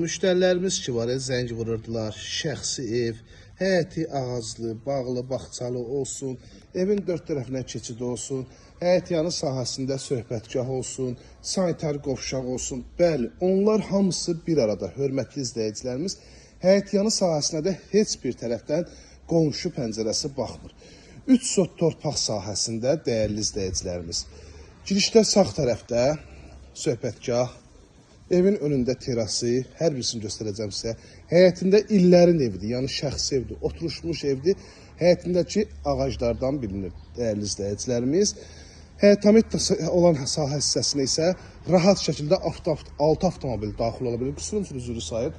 Müştərilərimiz ki var, zəng vururdular. Şəxsi ev, həyəti ağaclı, bağlı, bağçalı olsun, evin dörd tərəfinə keçid olsun, həyət yanı sahəsində söhbətgah olsun, sanitar qovşaq olsun. Bəli, onlar hamısı bir arada, hörmətli izləyicilərimiz. Həyət yanı sahəsinə də heç bir tərəfdən qonşu pəncərəsi baxmır. 3 sot torpaq sahəsində dəyərli izləyicilərimiz. Girişdə sağ tərəfdə söhbətgah, evin önündə terası, hər birisini göstərəcəm sizə. Həyətində illərin evidir, yəni şəxsi evdir, oturuşmuş evdir. Həyətindəki ağaclardan bilinir, dəyərli izləyicilərimiz. Həyətamid olan sahə hissəsinə isə rahat şəkildə 6 avtomobil daxil ola bilir. Qüsurun üzrü sayır.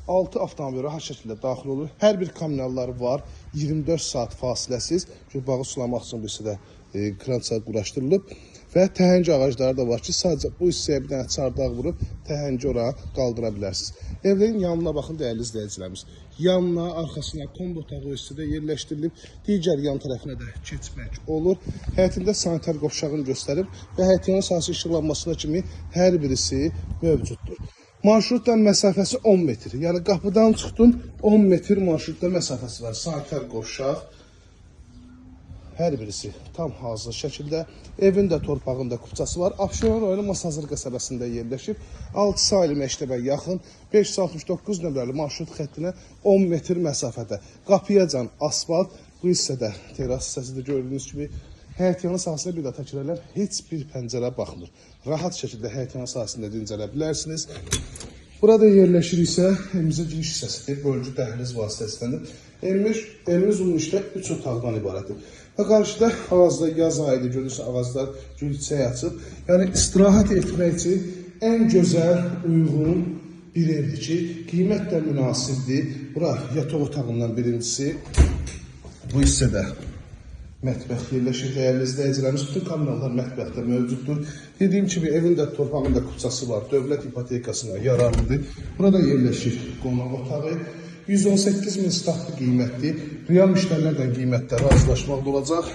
6 avtomobil rahat şəkildə daxil olur. Hər bir kommunalları var, 24 saat fasiləsiz. Bağı sulamaq üçün bir də krança quraşdırılıb. Və təhəng ağacları da var ki, sadəcə bu hissəyə bir dənə çardaq vurub təhəngi ora qaldıra bilərsiniz. Evlərin yanına baxın, dəyərli izləyicilərimiz. Yanına, arxasına, kombi otağı hissədə yerləşdirilib, digər yan tərəfinə də keçmək olur. Həyətində sanitar qovşağını göstərib və həyətin sahəsi işıqlanmasına kimi hər birisi mövcuddur. Marşrutdan məsafəsi 10 metr. Yəni qapıdan çıxdın 10 metr marşrutda məsafəsi var. Sanitar qovşaq. Hər birisi tam hazır şəkildə. Evin də torpağın da kupçası var. Abşeron rayonu Masazır qəsəbəsində yerləşib. 6 saylı məktəbə yaxın 569 nömrəli marşrut xəttinə 10 metr məsafədə. Qapıyacan asfalt, bu hissədə teras hissəsində gördüyünüz kimi həyət yanı sahəsində bir də təkrar heç bir pəncərə baxmır. Rahat şəkildə həyət yanı sahəsində dincələ bilərsiniz. Burada yerləşir isə evimizin giriş hissəsidir. Bölgü dəhliz vasitəsindəndir. Evimiz ümumilikdə 3 otaqdan ibarətdir. Və qarşıda ağacda yaz ayıdır, görürsə ağaclar gülçək açıb. Yəni istirahət etmək üçün ən gözəl, uyğun bir evdir ki, qiymət də münasibdir. Bura yataq otağından birincisi, bu hissədə mətbəx yerləşir, dəyərli izləyicilərimiz. Bütün kommunallar mətbəxdə mövcuddur. Dediyim kimi, evin də torpağın da kupçası var, dövlət ipotekasına yararlıdır. Burada yerləşir qonaq otağı. 118 min statlı qiymətli, real müştərilərdən qiymətdə razılaşmaq olacaq.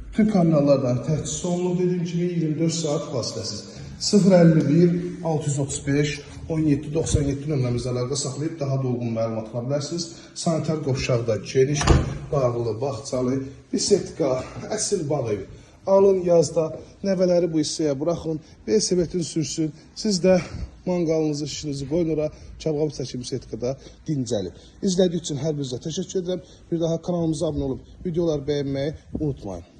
Bütün kommunallardan təchsis olunur, dediyim kimi 24 saat fasiləsiz. 051 635 1797 nömrəmizdə əlaqə saxlayıb daha dolğun məlumat ala bilərsiniz. Sanitar qovşaqda geniş, bağlı, bağçalı, bisetka, əsl bağ evi. Alın yazda, nəvələri bu hissəyə buraxın, velosipetin sürsün. Siz də manqalınızı, şişinizi qoyun ora, Çabqabı çəkim setkada dincəlin. İzlədiyi üçün hər birinizə təşəkkür edirəm. Bir daha kanalımıza abunə olub videolar bəyənməyi unutmayın.